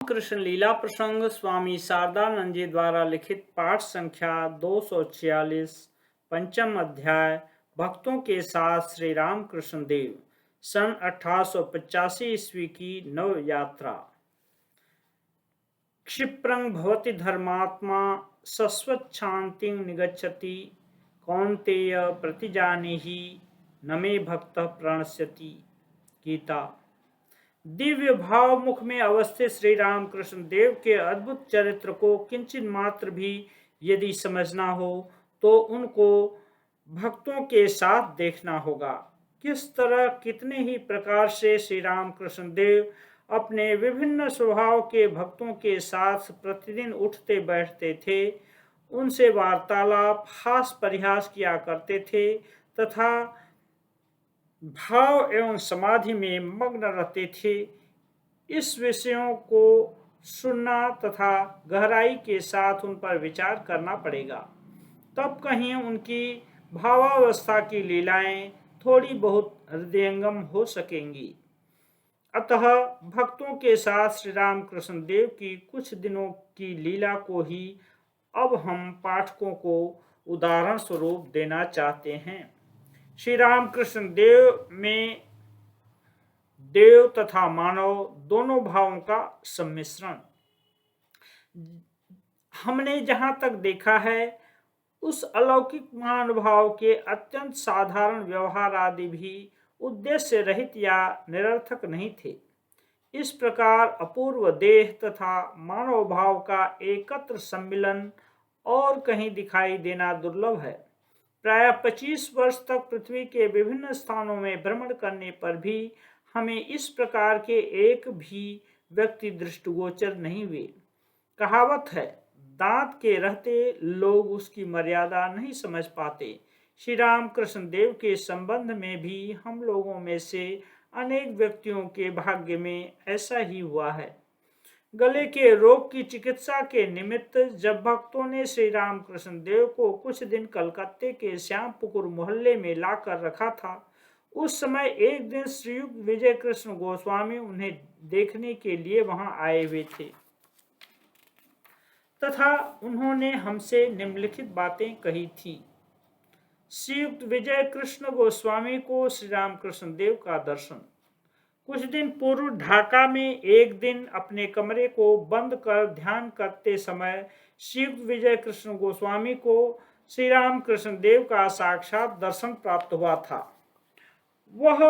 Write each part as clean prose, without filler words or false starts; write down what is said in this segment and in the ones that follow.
कृष्ण लीला प्रसंग स्वामी शारदानंद जी द्वारा लिखित पाठ संख्या 246 पंचम अध्याय भक्तों के साथ श्री राम कृष्ण देव सन 1885 ईस्वी की नव यात्रा। क्षिप्रं भवति धर्मात्मा शश्वच्छान्तिं निगच्छति कौन्तेय प्रतिजानीहि न मे भक्तः प्रणश्यति। गीता। दिव्य भाव मुख में अवस्थित श्री राम कृष्ण देव के अद्भुत चरित्र को किंचित मात्र भी यदि समझना हो तो उनको भक्तों के साथ देखना होगा। किस तरह कितने ही प्रकार से श्री राम कृष्ण देव अपने विभिन्न स्वभाव के भक्तों के साथ प्रतिदिन उठते बैठते थे, उनसे वार्तालाप हास परिहास किया करते थे तथा भाव एवं समाधि में मग्न रहते थे। इस विषयों को सुनना तथा गहराई के साथ उन पर विचार करना पड़ेगा, तब कहीं उनकी भावावस्था की लीलाएं थोड़ी बहुत हृदयंगम हो सकेंगी। अतः भक्तों के साथ श्री राम कृष्ण देव की कुछ दिनों की लीला को ही अब हम पाठकों को उदाहरण स्वरूप देना चाहते हैं। श्री राम कृष्ण देव में देव तथा मानव दोनों भावों का सम्मिश्रण। हमने जहां तक देखा है उस अलौकिक महानुभाव के अत्यंत साधारण व्यवहार आदि भी उद्देश्य रहित या निरर्थक नहीं थे। इस प्रकार अपूर्व देह तथा मानव भाव का एकत्र सम्मिलन और कहीं दिखाई देना दुर्लभ है। प्राय 25 वर्ष तक पृथ्वी के विभिन्न स्थानों में भ्रमण करने पर भी हमें इस प्रकार के एक भी व्यक्ति दृष्टिगोचर नहीं हुए। कहावत है, दांत के रहते लोग उसकी मर्यादा नहीं समझ पाते। श्री राम कृष्ण देव के संबंध में भी हम लोगों में से अनेक व्यक्तियों के भाग्य में ऐसा ही हुआ है। गले के रोग की चिकित्सा के निमित्त जब भक्तों ने श्री राम कृष्ण देव को कुछ दिन कलकत्ते के श्यामपुकुर मोहल्ले में लाकर रखा था, उस समय एक दिन श्रीयुक्त विजय कृष्ण गोस्वामी उन्हें देखने के लिए वहां आए हुए थे तथा उन्होंने हमसे निम्नलिखित बातें कही थी। श्रीयुक्त विजय कृष्ण गोस्वामी को श्री राम कृष्ण देव का दर्शन। कुछ दिन पूर्व ढाका में एक दिन अपने कमरे को बंद कर ध्यान करते समय श्रीयुक्त विजय कृष्ण गोस्वामी को श्री राम कृष्ण देव का साक्षात दर्शन प्राप्त हुआ था। वह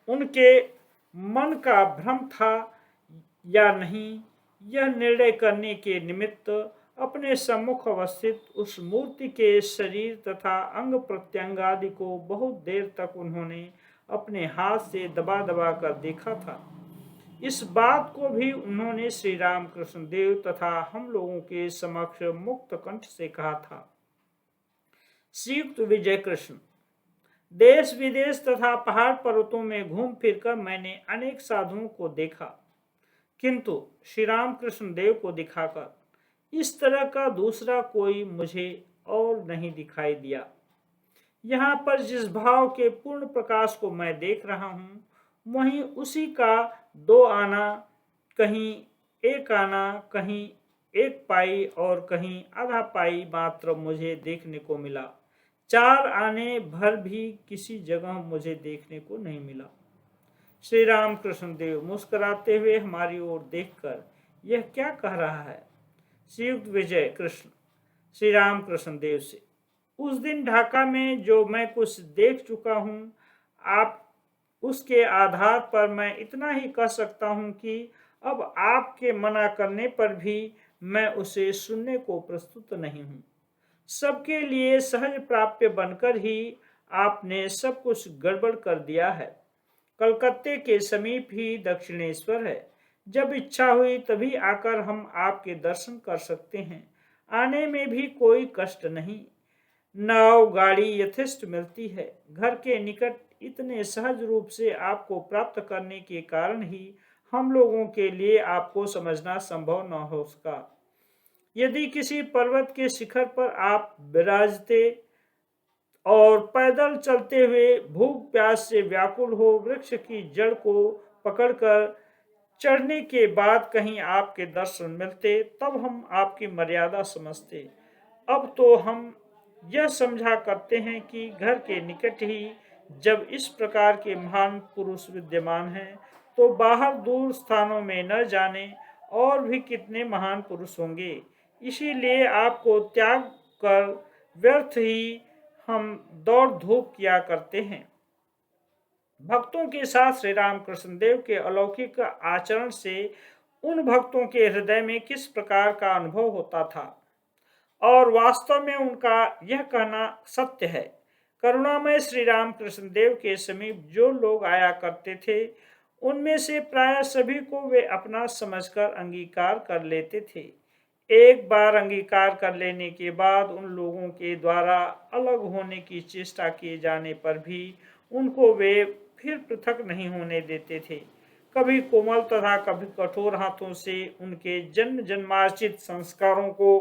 उनके मन का भ्रम था या नहीं, यह निर्णय करने के निमित्त अपने सम्मुख अवस्थित उस मूर्ति के शरीर तथा अंग प्रत्यंग आदि को बहुत देर तक उन्होंने अपने हाथ से दबा दबा कर देखा था। इस बात को भी उन्होंने श्री राम कृष्ण देव तथा हम लोगों के समक्ष मुक्त कंठ से कहा था। श्रीयुक्त विजय कृष्ण, देश विदेश तथा पहाड़ पर्वतों में घूम फिरकर मैंने अनेक साधुओं को देखा, किंतु श्री राम कृष्ण देव को दिखाकर इस तरह का दूसरा कोई मुझे और नहीं दिखाई दिया। यहाँ पर जिस भाव के पूर्ण प्रकाश को मैं देख रहा हूँ, वहीं उसी का दो आना, कहीं एक आना, कहीं एक पाई और कहीं आधा पाई मात्र मुझे देखने को मिला। 4 आने भर भी किसी जगह मुझे देखने को नहीं मिला। श्री राम कृष्ण देव मुस्कुराते हुए हमारी ओर देखकर यह क्या कह रहा है? श्रीयुक्त विजय कृष्ण श्री राम कृष्ण देव से, उस दिन ढाका में जो मैं कुछ देख चुका हूँ, आप उसके आधार पर मैं इतना ही कह सकता हूँ कि अब आपके मना करने पर भी मैं उसे सुनने को प्रस्तुत नहीं हूँ। सबके लिए सहज प्राप्य बनकर ही आपने सब कुछ गड़बड़ कर दिया है। कलकत्ते के समीप ही दक्षिणेश्वर है। जब इच्छा हुई तभी आकर हम आपके दर्शन कर सकते हैं। आने में भी कोई कष्ट नहीं। नाव गाड़ी यथेष्ट मिलती है। घर के निकट इतने सहज रूप से आपको प्राप्त करने के कारण ही हम लोगों के लिए आपको समझना संभव न हो सका। यदि किसी पर्वत के शिखर पर आप विराजते और पैदल चलते हुए भूख प्यास से व्याकुल हो वृक्ष की जड़ को पकड़कर चढ़ने के बाद कहीं आपके दर्शन मिलते, तब हम आपकी मर्यादा समझते। अब तो हम यह समझा करते हैं कि घर के निकट ही जब इस प्रकार के महान पुरुष विद्यमान हैं, तो बाहर दूर स्थानों में न जाने और भी कितने महान पुरुष होंगे। इसीलिए आपको त्याग कर व्यर्थ ही हम दौड़ धूप किया करते हैं। भक्तों के साथ श्री राम कृष्णदेव के अलौकिक आचरण से उन भक्तों के हृदय में किस प्रकार का अनुभव होता था, और वास्तव में उनका यह कहना सत्य है। करुणामय श्री राम कृष्णदेव के समीप जो लोग आया करते थे, उनमें से प्राय सभी को वे अपना समझकर अंगीकार कर लेते थे। एक बार अंगीकार कर लेने के बाद उन लोगों के द्वारा अलग होने की चेष्टा किए जाने पर भी उनको वे फिर पृथक नहीं होने देते थे। कभी कोमल तथा कभी कठोर हाथों से उनके जन्म जन्मार्जित संस्कारों को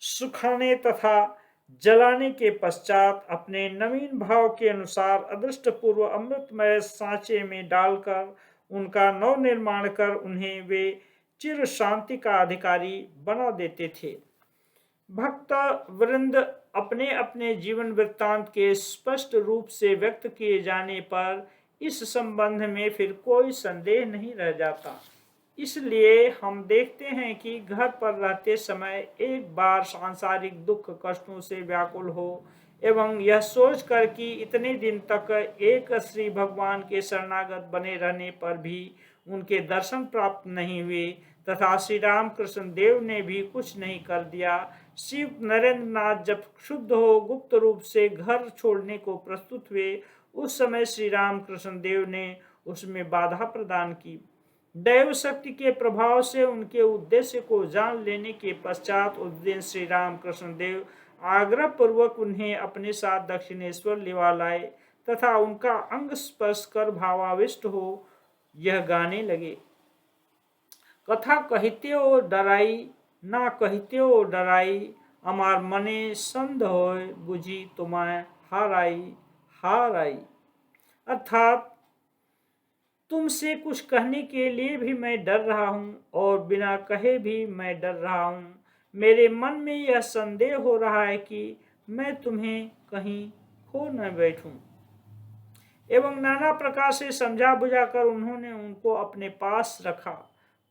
सुखाने तथा जलाने के पश्चात अपने नवीन भाव के अनुसार अदृष्टपूर्व अमृतमय सांचे में डालकर उनका नव निर्माण कर उन्हें वे चिर शांति का अधिकारी बना देते थे। भक्त वृंद अपने अपने जीवन वृत्तांत के स्पष्ट रूप से व्यक्त किए जाने पर इस संबंध में फिर कोई संदेह नहीं रह जाता। इसलिए हम देखते हैं कि घर पर रहते समय एक बार सांसारिक दुख कष्टों से व्याकुल हो एवं यह सोचकर कि इतने दिन तक एक श्री भगवान के शरणागत बने रहने पर भी उनके दर्शन प्राप्त नहीं हुए तथा श्री राम कृष्ण देव ने भी कुछ नहीं कर दिया, शिव नरेंद्र नाथ जब शुद्ध हो गुप्त रूप से घर छोड़ने को प्रस्तुत हुए, उस समय श्री राम कृष्ण देव ने उसमें बाधा प्रदान की। दैव शक्ति के प्रभाव से उनके उद्देश्य को जान लेने के पश्चात उस दिन श्री राम कृष्ण देव आग्रह पूर्वक उन्हें अपने साथ दक्षिणेश्वर लिवा लाए तथा उनका अंग स्पर्श कर भावाविष्ट हो यह गाने लगे। कथा कहते हो डराई ना कहते हो डराई, अमार मने संध होय बुझी तुम्हें हाराई हाराई। अर्थात तुमसे कुछ कहने के लिए भी मैं डर रहा हूं और बिना कहे भी मैं डर रहा हूं। मेरे मन में यह संदेह हो रहा है कि मैं तुम्हें कहीं खो न बैठूं। एवं नाना प्रकार से समझा बुझाकर उन्होंने उनको अपने पास रखा।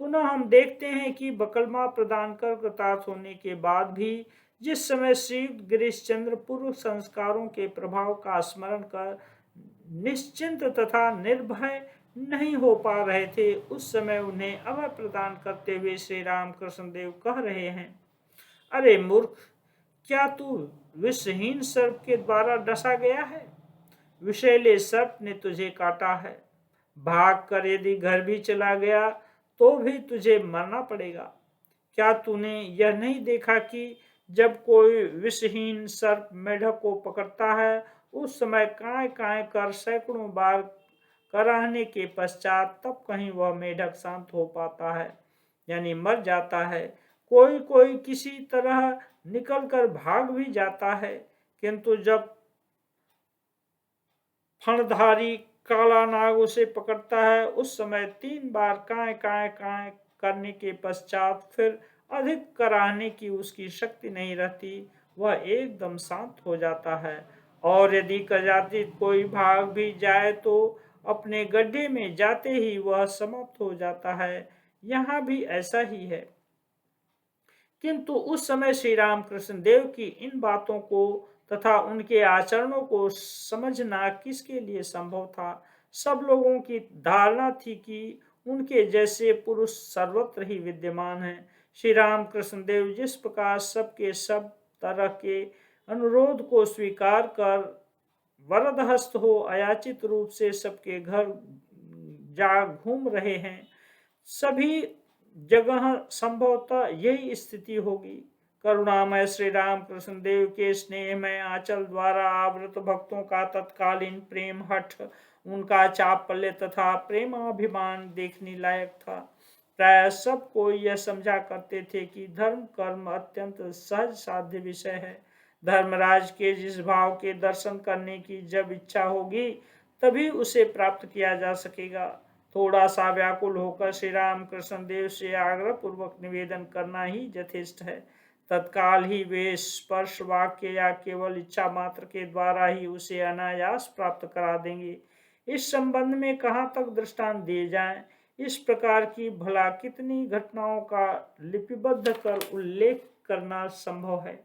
पुनः हम देखते हैं कि बकलमा प्रदान कर कृतार्थ होने के बाद भी जिस समय श्रीयुक्त गिरीशचंद्र पूर्व संस्कारों के प्रभाव का स्मरण कर निश्चिंत तथा निर्भय नहीं हो पा रहे थे, उस समय उन्हें अभय प्रदान करते हुए श्री राम कृष्ण देव कह रहे हैं, अरे मूर्ख, क्या तू विषहीन सर्प के द्वारा डसा गया है? विषैले सर्प ने तुझे काटा है। भाग कर यदि घर भी चला गया तो भी तुझे मरना पड़ेगा। क्या तूने यह नहीं देखा कि जब कोई विषहीन सर्प मेढक को पकड़ता है, उस समय काय काय कर सैकड़ों बार कराहने के पश्चात तब कहीं वह मेढक शांत हो पाता है, यानी मर जाता है। कोई कोई किसी तरह निकलकर भाग भी जाता है, किंतु जब फणधारी काला नाग उसे पकड़ता है, उस समय 3 बार काय काय काय करने के पश्चात फिर अधिक कराहने की उसकी शक्ति नहीं रहती, वह एकदम शांत हो जाता है। और यदि कदाचित कोई भाग भी जाए तो अपने गड्ढे में जाते ही वह समाप्त हो जाता है। यहाँ भी ऐसा ही है। किंतु उस समय श्री राम कृष्ण देव की इन बातों को तथा उनके आचरणों को समझना किसके लिए संभव था? सब लोगों की धारणा थी कि उनके जैसे पुरुष सर्वत्र ही विद्यमान हैं। श्री राम कृष्ण देव जिस प्रकार सबके सब तरह के अनुरोध को स्वीकार कर वरदहस्त हो अयाचित रूप से सबके घर जा घूम रहे हैं, सभी जगह संभवतः यही स्थिति होगी। करुणामय श्री राम कृष्ण देव के स्नेहमय आंचल द्वारा आवृत भक्तों का तत्कालीन प्रेम हठ, उनका चापल्य तथा प्रेमाभिमान देखने लायक था। प्राय सब कोई यह समझा करते थे कि धर्म कर्म अत्यंत सहज साध्य विषय है। धर्मराज के जिस भाव के दर्शन करने की जब इच्छा होगी, तभी उसे प्राप्त किया जा सकेगा। थोड़ा सा व्याकुल होकर श्री राम कृष्ण देव से आग्रह पूर्वक निवेदन करना ही यथेष्ट है। तत्काल ही वे स्पर्श वाक्य या केवल इच्छा मात्र के द्वारा ही उसे अनायास प्राप्त करा देंगे। इस संबंध में कहाँ तक दृष्टांत दिए जाएं, इस प्रकार की भला कितनी घटनाओं का लिपिबद्ध कर उल्लेख करना संभव है।